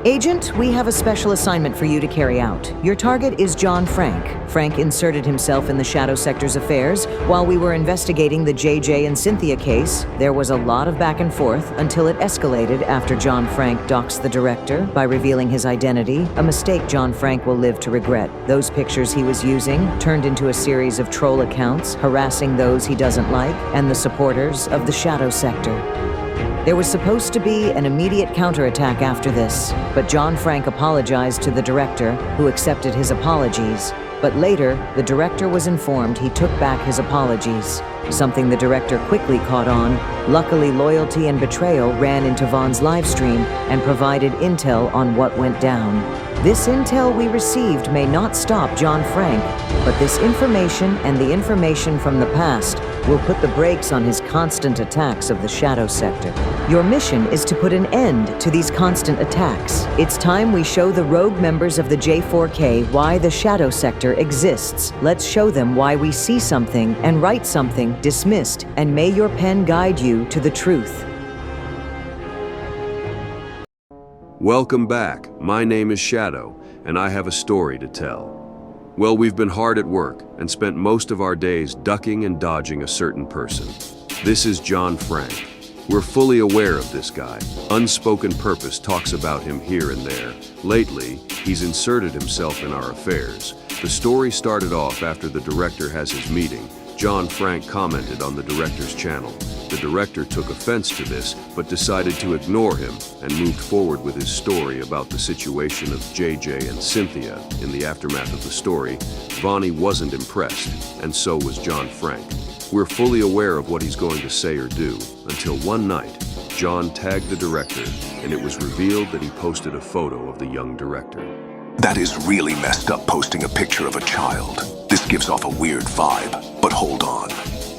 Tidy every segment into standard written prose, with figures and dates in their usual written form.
Agent, we have a special assignment for you to carry out. Your target is John Frank. Frank inserted himself in the Shadow Sector's affairs while we were investigating the JJ and Cynthia case. There was a lot of back and forth until it escalated after John Frank doxed the director by revealing his identity, a mistake John Frank will live to regret. Those pictures he was using turned into a series of troll accounts harassing those he doesn't like and the supporters of the Shadow Sector. There was supposed to be an immediate counterattack after this, but John Frank apologized to the director, who accepted his apologies. But later, the director was informed he took back his apologies, something the director quickly caught on. Luckily, loyalty and betrayal ran into Vaughn's livestream and provided intel on what went down. This intel we received may not stop John Frank, but this information and the information from the past will put the brakes on his constant attacks of the Shadow Sector. Your mission is to put an end to these constant attacks. It's time we show the rogue members of the J4K why the Shadow Sector exists. Let's show them why we see something and write something dismissed, and may your pen guide you to the truth. Welcome back. My name is Shadow, and I have a story to tell. Well, we've been hard at work and spent most of our days ducking and dodging a certain person. This is John Frank. We're fully aware of this guy. Unspoken purpose talks about him here and there. Lately, he's inserted himself in our affairs. The story started off after the director has his meeting. John Frank commented on the director's channel. The director took offense to this, but decided to ignore him and moved forward with his story about the situation of JJ and Cynthia. In the aftermath of the story, Vonnie wasn't impressed, and so was John Frank. We're fully aware of what he's going to say or do, until one night, John tagged the director, and it was revealed that he posted a photo of the young director. That is really messed up, posting a picture of a child. This gives off a weird vibe, but hold on.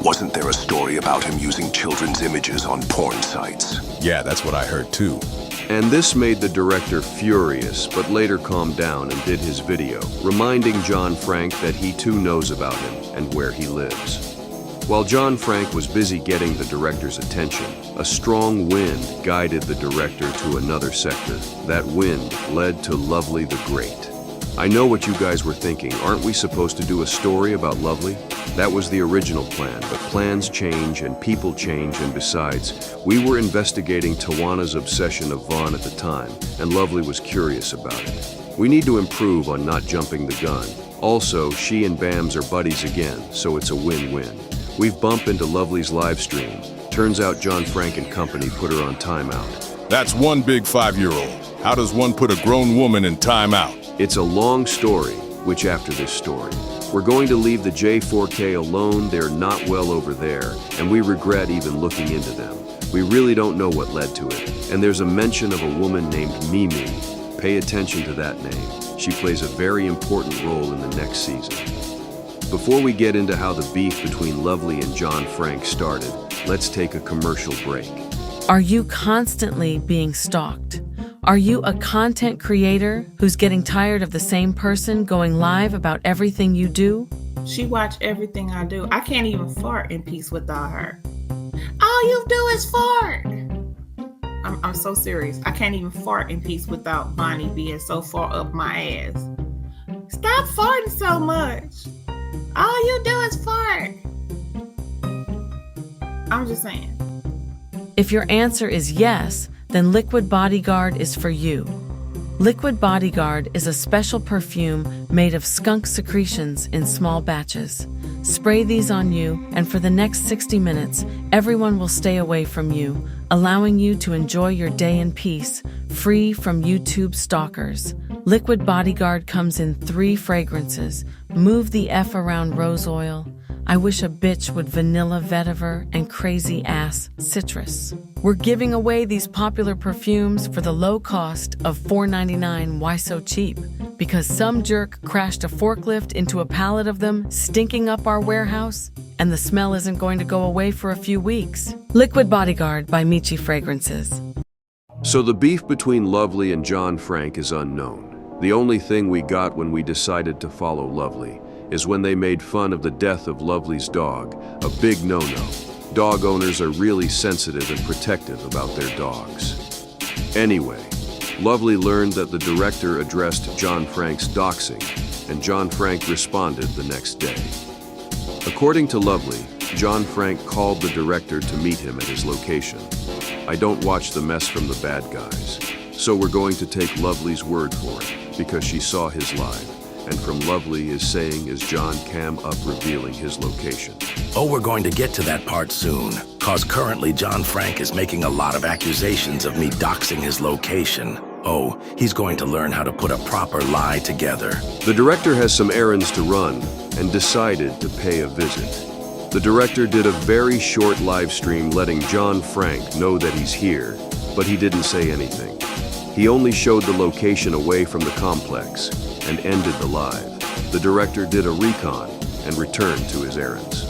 Wasn't there a story about him using children's images on porn sites? Yeah, that's what I heard too. And this made the director furious, but later calmed down and did his video, reminding John Frank that he too knows about him and where he lives. While John Frank was busy getting the director's attention, a strong wind guided the director to another sector. That wind led to Lovely the Great. I know what you guys were thinking. Aren't we supposed to do a story about Lovely? That was the original plan, but plans change and people change, and besides, we were investigating Tawana's obsession of Vaughn at the time, and Lovely was curious about it. We need to improve on not jumping the gun. Also, she and Bams are buddies again, so it's a win-win. We've bumped into Lovely's live stream. Turns out John Frank and company put her on timeout. That's one big 5-year-old. How does one put a grown woman in timeout? It's a long story, which after this story. We're going to leave the J4K alone. They're not well over there, and we regret even looking into them. We really don't know what led to it, and there's a mention of a woman named Mimi. Pay attention to that name. She plays a very important role in the next season. Before we get into how the beef between Lovely and John Frank started, let's take a commercial break. Are you constantly being stalked? Are you a content creator who's getting tired of the same person going live about everything you do? She watch everything I do. I can't even fart in peace without her. All you do is fart. I'm so serious. I can't even fart in peace without Bonnie being so far up my ass. Stop farting so much. All you do is fart. I'm just saying. If your answer is yes, then Liquid Bodyguard is for you. Liquid Bodyguard is a special perfume made of skunk secretions in small batches. Spray these on you, and for the next 60 minutes, everyone will stay away from you, allowing you to enjoy your day in peace, free from YouTube stalkers. Liquid Bodyguard comes in 3 fragrances: Move the F Around Rose Oil, I Wish a Bitch Would Vanilla Vetiver, and Crazy Ass Citrus. We're giving away these popular perfumes for the low cost of $4.99. Why so cheap? Because some jerk crashed a forklift into a pallet of them, stinking up our warehouse, and the smell isn't going to go away for a few weeks. Liquid Bodyguard by Michi Fragrances. So the beef between Lovely and John Frank is unknown. The only thing we got when we decided to follow Lovely is when they made fun of the death of Lovely's dog, a big no-no. Dog owners are really sensitive and protective about their dogs. Anyway, Lovely learned that the director addressed John Frank's doxing, and John Frank responded the next day. According to Lovely, John Frank called the director to meet him at his location. I don't watch the mess from the bad guys, so we're going to take Lovely's word for it, because she saw his live. And from Lovely is saying as John cam up revealing his location. Oh, we're going to get to that part soon, cause currently John Frank is making a lot of accusations of me doxing his location. Oh, he's going to learn how to put a proper lie together. The director has some errands to run and decided to pay a visit. The director did a very short live stream letting John Frank know that he's here, but he didn't say anything. He only showed the location away from the complex and ended the live. The director did a recon and returned to his errands.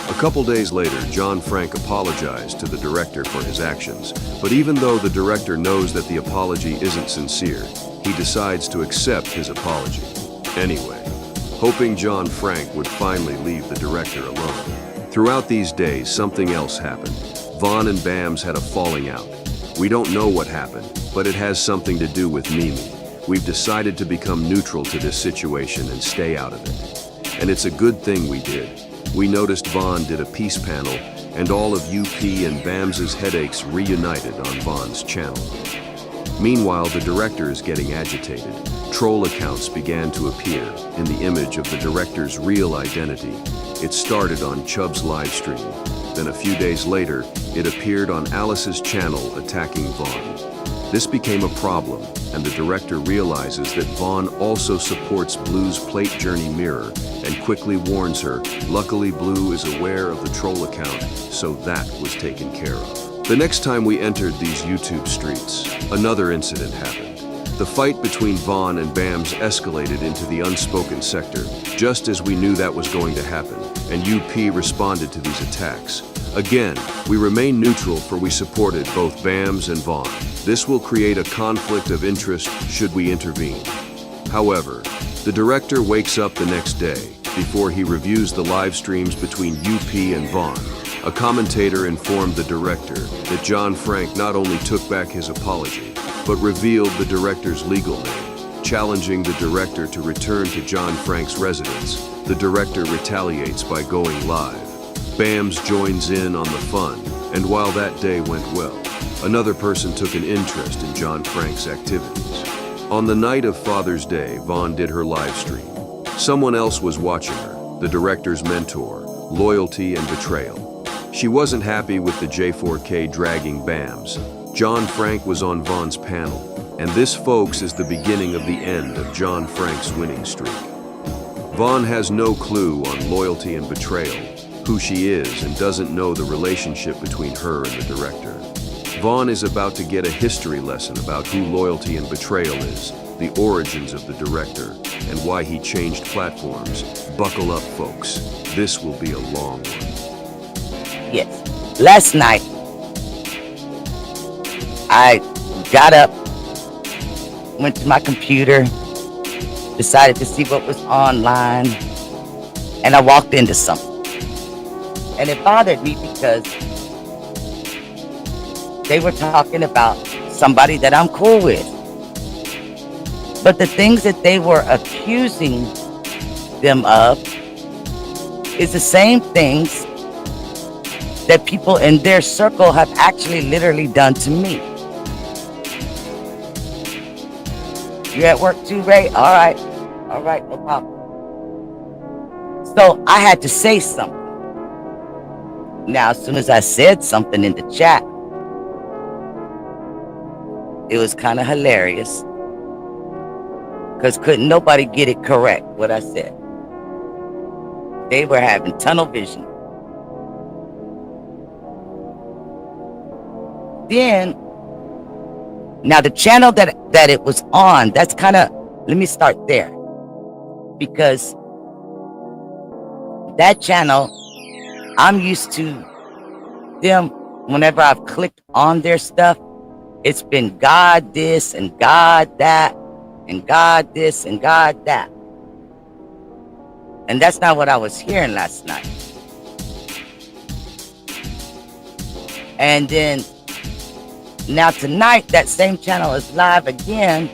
A couple days later, John Frank apologized to the director for his actions, but even though the director knows that the apology isn't sincere, he decides to accept his apology. Anyway, hoping John Frank would finally leave the director alone. Throughout these days, something else happened. Vaughn and Bams had a falling out. We don't know what happened, but it has something to do with Mimi. We've decided to become neutral to this situation and stay out of it. And it's a good thing we did. We noticed Vaughn did a peace panel, and all of UP and Bams's headaches reunited on Vaughn's channel. Meanwhile, the director is getting agitated. Troll accounts began to appear in the image of the director's real identity. It started on Chubb's live stream. Then a few days later, it appeared on Alice's channel attacking Vaughn. This became a problem, and the director realizes that Vaughn also supports Blue's plate journey mirror and quickly warns her. Luckily, Blue is aware of the troll account, so that was taken care of. The next time we entered these YouTube streets, another incident happened. The fight between Vaughn and Bams escalated into the unspoken sector, just as we knew that was going to happen, and UP responded to these attacks. Again, we remain neutral, for we supported both Bams and Vaughn. This will create a conflict of interest should we intervene. However, the director wakes up the next day before he reviews the live streams between UP and Vaughn. A commentator informed the director that John Frank not only took back his apology, but revealed the director's legal name, challenging the director to return to John Frank's residence. The director retaliates by going live. Bams joins in on the fun, and while that day went well, another person took an interest in John Frank's activities. On the night of Father's Day, Vaughn did her live stream. Someone else was watching her, the director's mentor, Loyalty and Betrayal. She wasn't happy with the J4K dragging Bams. John Frank was on Vaughn's panel, and this, folks, is the beginning of the end of John Frank's winning streak. Vaughn has no clue on Loyalty and Betrayal, who she is, and doesn't know the relationship between her and the director. Vaughn is about to get a history lesson about who Loyalty and Betrayal is, the origins of the director, and why he changed platforms. Buckle up, folks. This will be a long one. Yes. Last night, I got up, went to my computer, decided to see what was online, and I walked into something. And it bothered me because they were talking about somebody that I'm cool with. But the things that they were accusing them of is the same things that people in their circle have actually literally done to me. You at work too, Ray? All right, no problem. So I had to say something. Now, as soon as I said something in the chat, it was kind of hilarious, because couldn't nobody get it correct, what I said. They were having tunnel vision. Then, now the channel that it was on, that's kind of, let me start there. Because that channel, I'm used to them, whenever I've clicked on their stuff, it's been God this and God that and God this and God that. And that's not what I was hearing last night. And then Now tonight, that same channel is live again,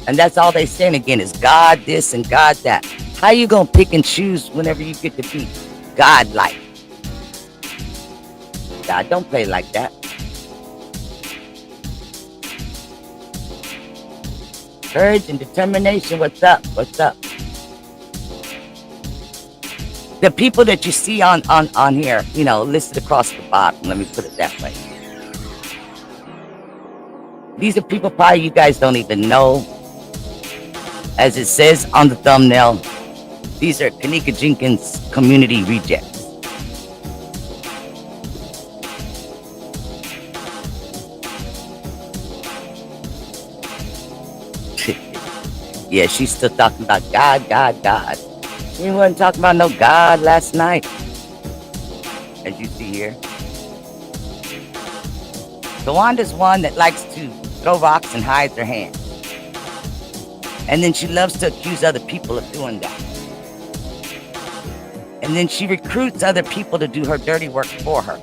and that's all they saying again is God this and God that. How you gonna pick and choose whenever you get to be God-like? God don't play like that. Courage and determination. What's up? What's up? The people that you see on here, you know, listed across the bottom. Let me put it that way. These are people probably you guys don't even know. As it says on the thumbnail, these are Kanika Jenkins community rejects. Yeah, she's still talking about God, God, God. She wasn't talking about no God last night. As you see here. Tawanda's one that likes to throw rocks and hide her hands. And then she loves to accuse other people of doing that. And then she recruits other people to do her dirty work for her.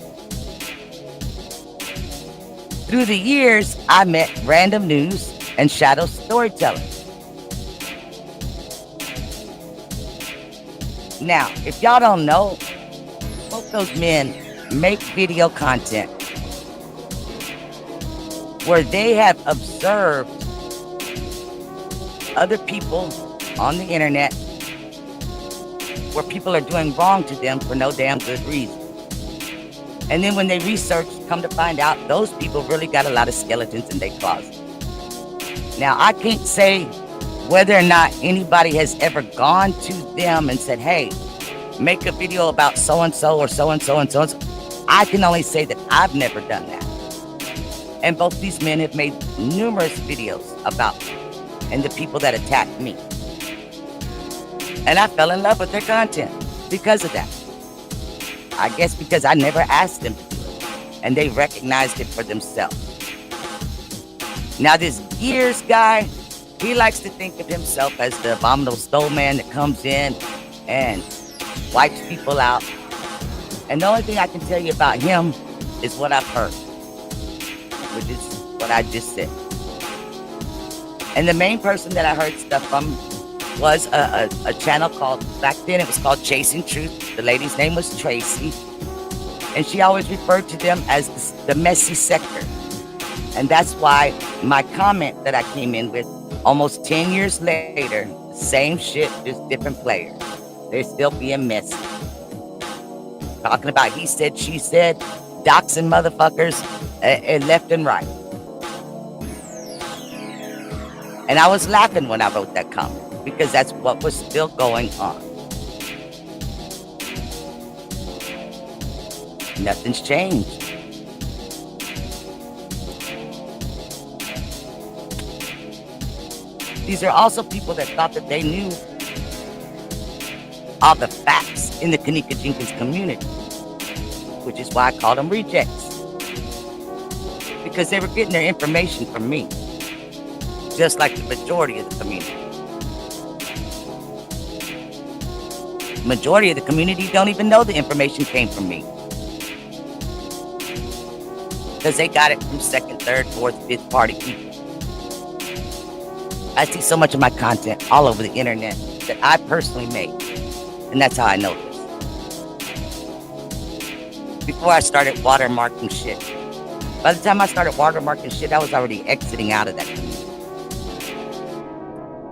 Through the years, I met random news and shadow storytellers. Now, if y'all don't know, both those men make video content where they have observed other people on the internet where people are doing wrong to them for no damn good reason. And then when they research, come to find out those people really got a lot of skeletons in their closet. Now, I can't say whether or not anybody has ever gone to them and said, hey, make a video about so-and-so or so-and-so and so-and-so. I can only say that I've never done that. And both these men have made numerous videos about me and the people that attacked me. And I fell in love with their content because of that. I guess because I never asked them to do it. And they recognized it for themselves. Now this Gears guy, he likes to think of himself as the abominable stole man that comes in and wipes people out. And the only thing I can tell you about him is what I've heard, which is what I just said. And the main person that I heard stuff from was a channel called, back then it was called Chasing Truth. The lady's name was Tracy. And she always referred to them as the messy sector. And that's why my comment that I came in with almost 10 years later, same shit, just different players. They're still being messy. Talking about he said, she said, doxing motherfuckers left and right. And I was laughing when I wrote that comment because that's what was still going on. Nothing's changed. These are also people that thought that they knew all the facts in the Kanika Jenkins community, which is why I called them rejects. Because they were getting their information from me, just like the majority of the community. Majority of the community don't even know the information came from me. Because they got it from second, third, fourth, fifth party people. I see so much of my content all over the internet that I personally made. And that's how I know this. Before I started watermarking shit. By the time I started watermarking shit, I was already exiting out of that community.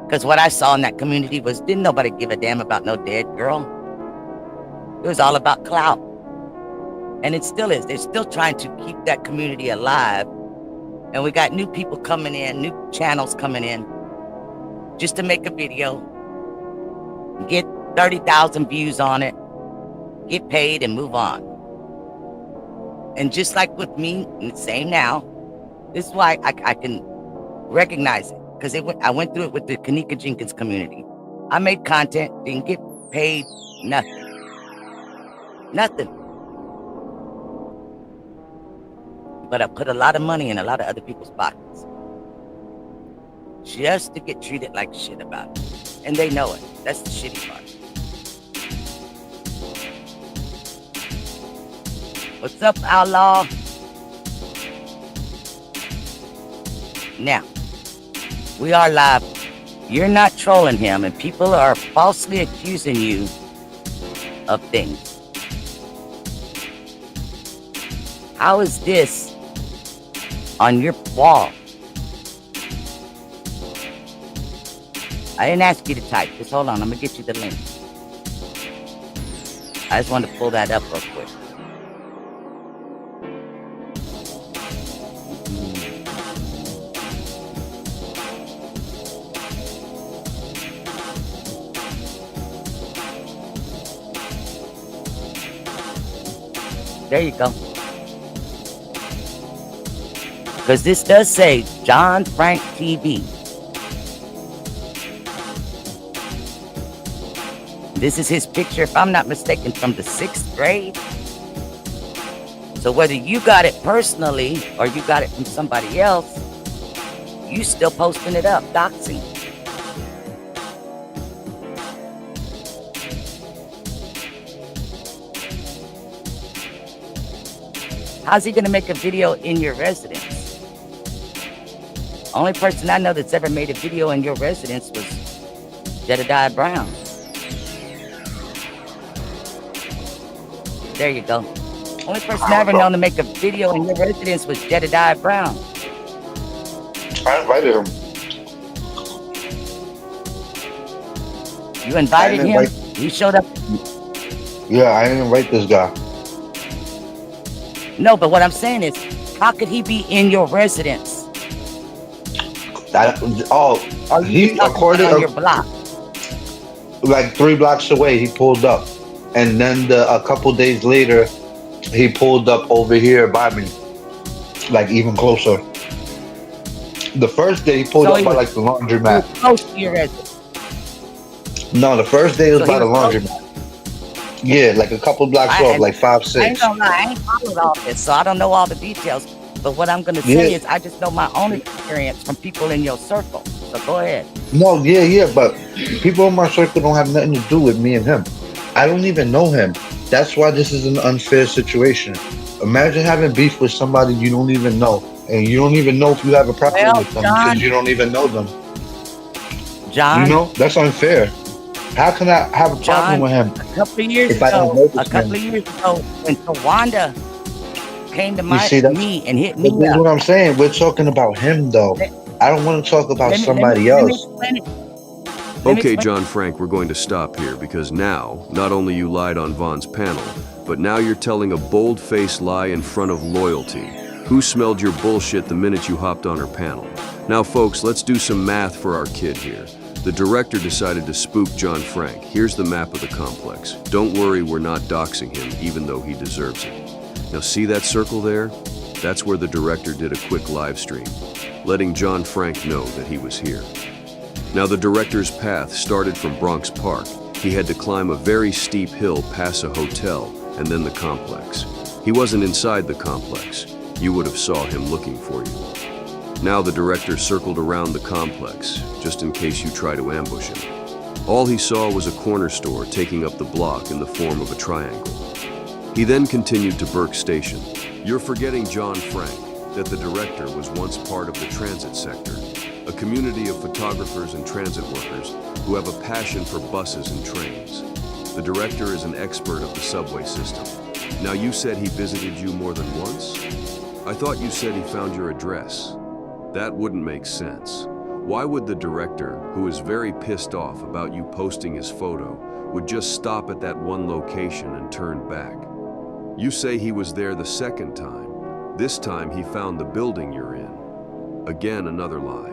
Because what I saw in that community was, didn't nobody give a damn about no dead girl. It was all about clout. And it still is. They're still trying to keep that community alive. And we got new people coming in, new channels coming in, just to make a video, get 30,000 views on it, get paid and move on. And just like with me, and the same now, this is why I can recognize it. Because I went through it with the Kanika Jenkins community. I made content, didn't get paid nothing. Nothing. But I put a lot of money in a lot of other people's pockets. Just to get treated like shit about it. And they know it. That's the shitty part. What's up, outlaw? Now, we are live. You're not trolling him, and people are falsely accusing you of things. How is this on your wall? I didn't ask you to type. Just hold on. I'm going to get you the link. I just wanted to pull that up real quick. There you go. Because this does say John Frank TV. This is his picture, if I'm not mistaken, from the 6th grade. So whether you got it personally or you got it from somebody else, you still posting it up, doxing. How's he gonna make a video in your residence? Only person I know that's ever made a video in your residence was Jedediah Brown. There you go. Only person I ever known to make a video in your residence was Jedediah Brown. I invited him. You invited him? He showed up? Yeah, I didn't invite this guy. No, but what I'm saying is, how could he be in your residence? He according on your block. Like 3 blocks away, he pulled up, and then a couple days later, he pulled up over here by me, like even closer. The first day he pulled up by like the laundromat. Close to your residence. No, the first day it was by the laundromat. Yeah, like a couple blocks off, like 5, 6. I ain't gonna lie, I ain't followed all this, so I don't know all the details. But what I'm gonna say is, I just know my own experience from people in your circle. So go ahead. No, yeah, but people in my circle don't have nothing to do with me and him. I don't even know him. That's why this is an unfair situation. Imagine having beef with somebody you don't even know, and you don't even know if you have a problem with them because you don't even know them. John, you know, that's unfair. How can I have a problem with him? A couple of years ago, when Tawanda came to me and hit me That's what I'm saying. We're talking about him, though. I don't want to talk about somebody else. Okay, John Frank, we're going to stop here because now, not only you lied on Vaughn's panel, but now you're telling a bold-faced lie in front of Loyalty, who smelled your bullshit the minute you hopped on her panel. Now, folks, let's do some math for our kid here. The director decided to spook John Frank. Here's the map of the complex. Don't worry, we're not doxing him, even though he deserves it. Now see that circle there? That's where the director did a quick live stream, letting John Frank know that he was here. Now the director's path started from Bronx Park. He had to climb a very steep hill past a hotel and then the complex. He wasn't inside the complex. You would have saw him looking for you. Now the director circled around the complex, just in case you try to ambush him. All he saw was a corner store taking up the block in the form of a triangle. He then continued to Burke Station. You're forgetting, John Frank, that the director was once part of the transit sector, a community of photographers and transit workers who have a passion for buses and trains. The director is an expert of the subway system. Now you said he visited you more than once? I thought you said he found your address. That wouldn't make sense. Why would the director, who is very pissed off about you posting his photo, would just stop at that one location and turn back? You say he was there the second time. This time he found the building you're in. Again, another lie.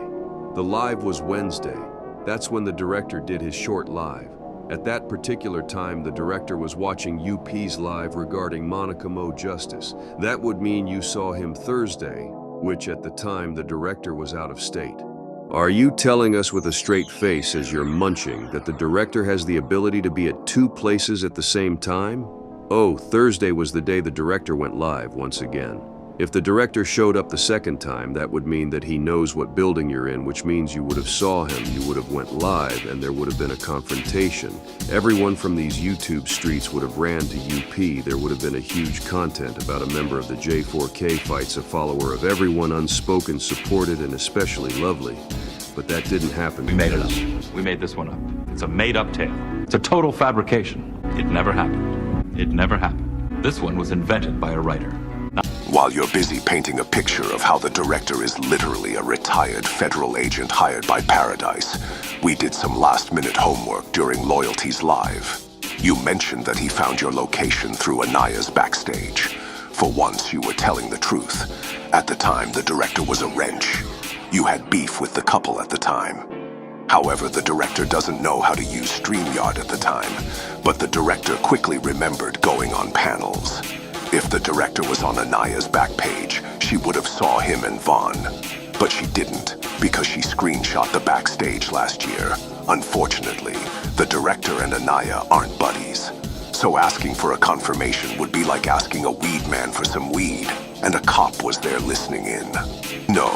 The live was Wednesday. That's when the director did his short live. At that particular time, the director was watching UP's live regarding Monica Mo Justice. That would mean you saw him Thursday, which at the time the director was out of state. Are you telling us with a straight face as you're munching that the director has the ability to be at 2 places at the same time? Oh, Thursday was the day the director went live once again. If the director showed up the second time, that would mean that he knows what building you're in, which means you would have saw him, you would have went live, and there would have been a confrontation. Everyone from these YouTube streets would have ran to UP. There would have been a huge content about a member of the J4K fights, a follower of everyone, unspoken, supported, and especially lovely. But that didn't happen. We made it up. We made this one up. It's a made-up tale. It's a total fabrication. It never happened. It never happened. This one was invented by a writer. While you're busy painting a picture of how the director is literally a retired federal agent hired by Paradise, we did some last-minute homework during Loyalty's Live. You mentioned that he found your location through Anaya's backstage. For once, you were telling the truth. At the time, the director was a wrench. You had beef with the couple at the time. However, the director doesn't know how to use StreamYard at the time, but the director quickly remembered going on panels. If the director was on Anaya's back page, she would have saw him and Vaughn. But she didn't, because she screenshot the backstage last year. Unfortunately, the director and Anaya aren't buddies. So asking for a confirmation would be like asking a weed man for some weed, and a cop was there listening in. No,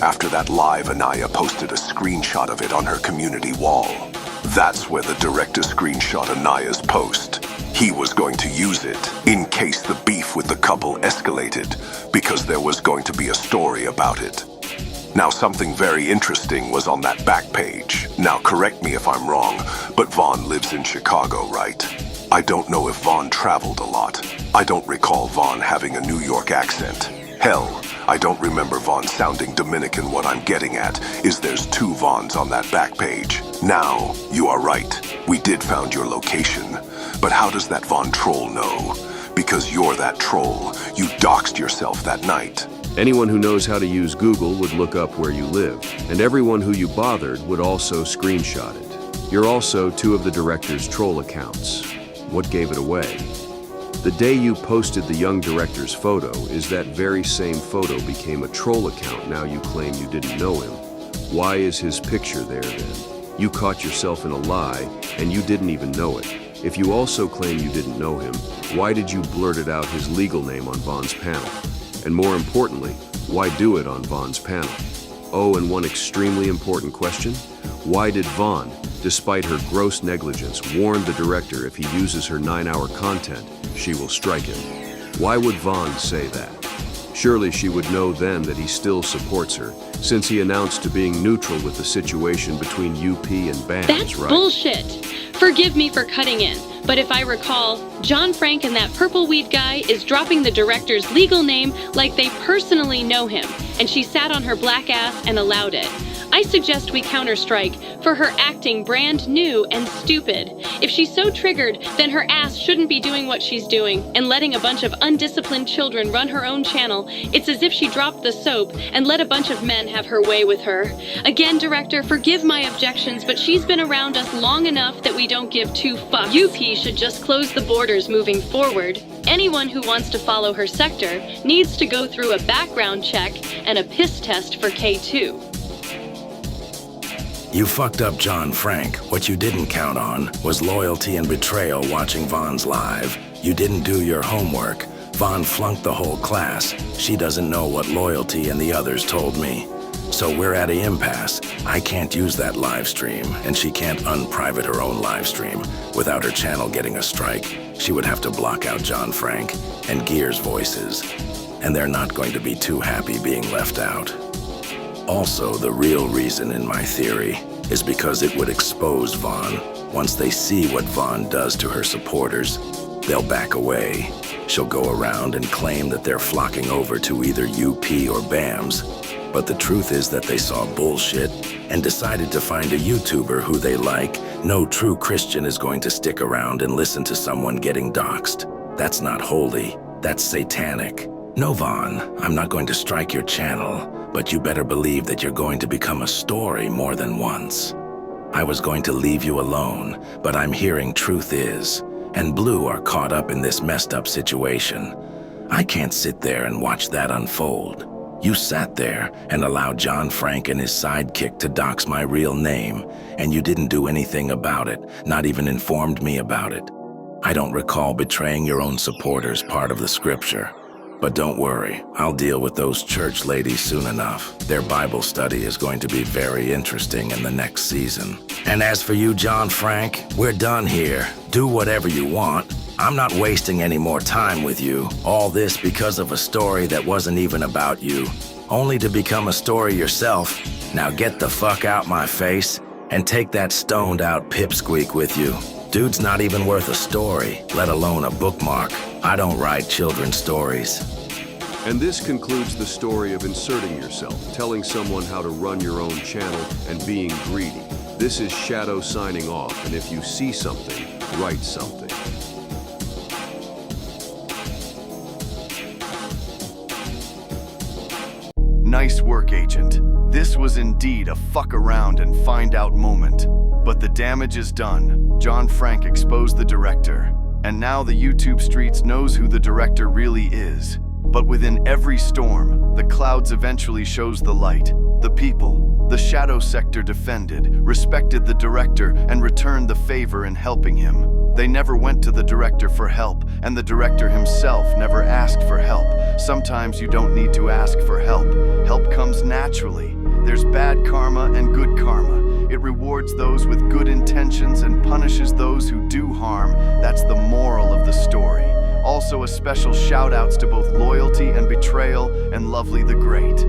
after that live, Anaya posted a screenshot of it on her community wall. That's where the director screenshot Anaya's post. He was going to use it in case the beef with the couple escalated, because there was going to be a story about it. Now, something very interesting was on that back page. Now, correct me if I'm wrong, but Vaughn lives in Chicago, right? I don't know if Vaughn traveled a lot. I don't recall Vaughn having a New York accent. Hell, I don't remember Vaughn sounding Dominican. What I'm getting at is there's two Vaughns on that back page. Now, you are right. We did found your location. But how does that Vaughn troll know? Because you're that troll. You doxed yourself that night. Anyone who knows how to use Google would look up where you live, and everyone who you bothered would also screenshot it. You're also two of the director's troll accounts. What gave it away? The day you posted the young director's photo is that very same photo became a troll account. Now you claim you didn't know him. Why is his picture there then? You caught yourself in a lie, and you didn't even know it. If you also claim you didn't know him, why did you blurt it out his legal name on Vaughn's panel? And more importantly, why do it on Vaughn's panel? Oh, and one extremely important question. Why did Vaughn, despite her gross negligence, warn the director if he uses her 9-hour content, she will strike him? Why would Vaughn say that? Surely she would know then that he still supports her, since he announced to being neutral with the situation between UP and BAMS, That's right? bullshit. Forgive me for cutting in, but if I recall, John Frank and that purple weed guy is dropping the director's legal name like they personally know him, and she sat on her black ass and allowed it. I suggest we counterstrike for her acting brand new and stupid. If she's so triggered, then her ass shouldn't be doing what she's doing and letting a bunch of undisciplined children run her own channel. It's as if she dropped the soap and let a bunch of men have her way with her. Again, director, forgive my objections, but she's been around us long enough that we don't give two fucks. UP should just close the borders moving forward. Anyone who wants to follow her sector needs to go through a background check and a piss test for K2. You fucked up John Frank. What you didn't count on was loyalty and betrayal watching Vaughn's live. You didn't do your homework. Vaughn flunked the whole class. She doesn't know what loyalty and the others told me. So we're at an impasse. I can't use that live stream, and she can't unprivate her own live stream without her channel getting a strike. She would have to block out John Frank and Gear's voices, and they're not going to be too happy being left out. Also, the real reason in my theory is because it would expose Vaughn. Once they see what Vaughn does to her supporters, they'll back away. She'll go around and claim that they're flocking over to either UP or BAMS. But the truth is that they saw bullshit and decided to find a YouTuber who they like. No true Christian is going to stick around and listen to someone getting doxxed. That's not holy. That's satanic. No, Vaughn, I'm not going to strike your channel, but you better believe that you're going to become a story more than once. I was going to leave you alone, but I'm hearing truth is, and Blue are caught up in this messed up situation. I can't sit there and watch that unfold. You sat there and allowed John Frank and his sidekick to dox my real name, and you didn't do anything about it, not even informed me about it. I don't recall betraying your own supporters part of the scripture. But don't worry, I'll deal with those church ladies soon enough. Their Bible study is going to be very interesting in the next season. And as for you, John Frank, we're done here. Do whatever you want. I'm not wasting any more time with you. All this because of a story that wasn't even about you. Only to become a story yourself. Now get the fuck out my face and take that stoned out pipsqueak with you. Dude's not even worth a story, let alone a bookmark. I don't write children's stories. And this concludes the story of inserting yourself, telling someone how to run your own channel, and being greedy. This is Shadow signing off, and if you see something, write something. Nice work, Agent. This was indeed a fuck around and find out moment. But the damage is done. John Frank exposed the director. And now the YouTube streets knows who the director really is. But within every storm, the clouds eventually shows the light. The people, the Shadow Sector defended, respected the director, and returned the favor in helping him. They never went to the director for help, and the director himself never asked for help. Sometimes you don't need to ask for help. Help comes naturally. There's bad karma and good karma. It rewards those with good intentions and punishes those who do harm. That's the moral of the story. Also a special shout-outs to both Loyalty and Betrayal and Lovely the Great.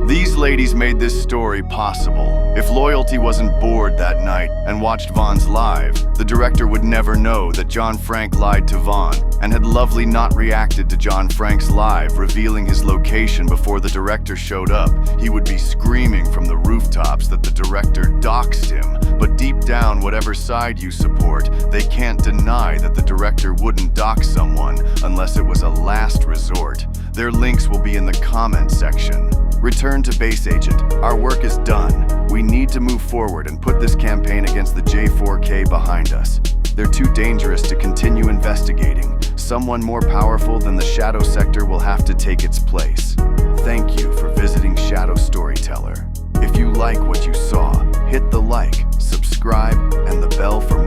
These ladies made this story possible. If Loyalty wasn't bored that night and watched Vaughn's live, the director would never know that John Frank lied to Vaughn, and had Lovely not reacted to John Frank's live, revealing his location before the director showed up, he would be screaming from the rooftops that the director doxed him. But deep down, whatever side you support, they can't deny that the director wouldn't dox someone unless it was a last resort. Their links will be in the comment section. Return to base, Agent. Our work is done. We need to move forward and put this campaign against the J4K behind us. They're too dangerous to continue investigating. Someone more powerful than the Shadow Sector will have to take its place. Thank you for visiting Shadow Storyteller. If you like what you saw, hit the like, subscribe, and the bell for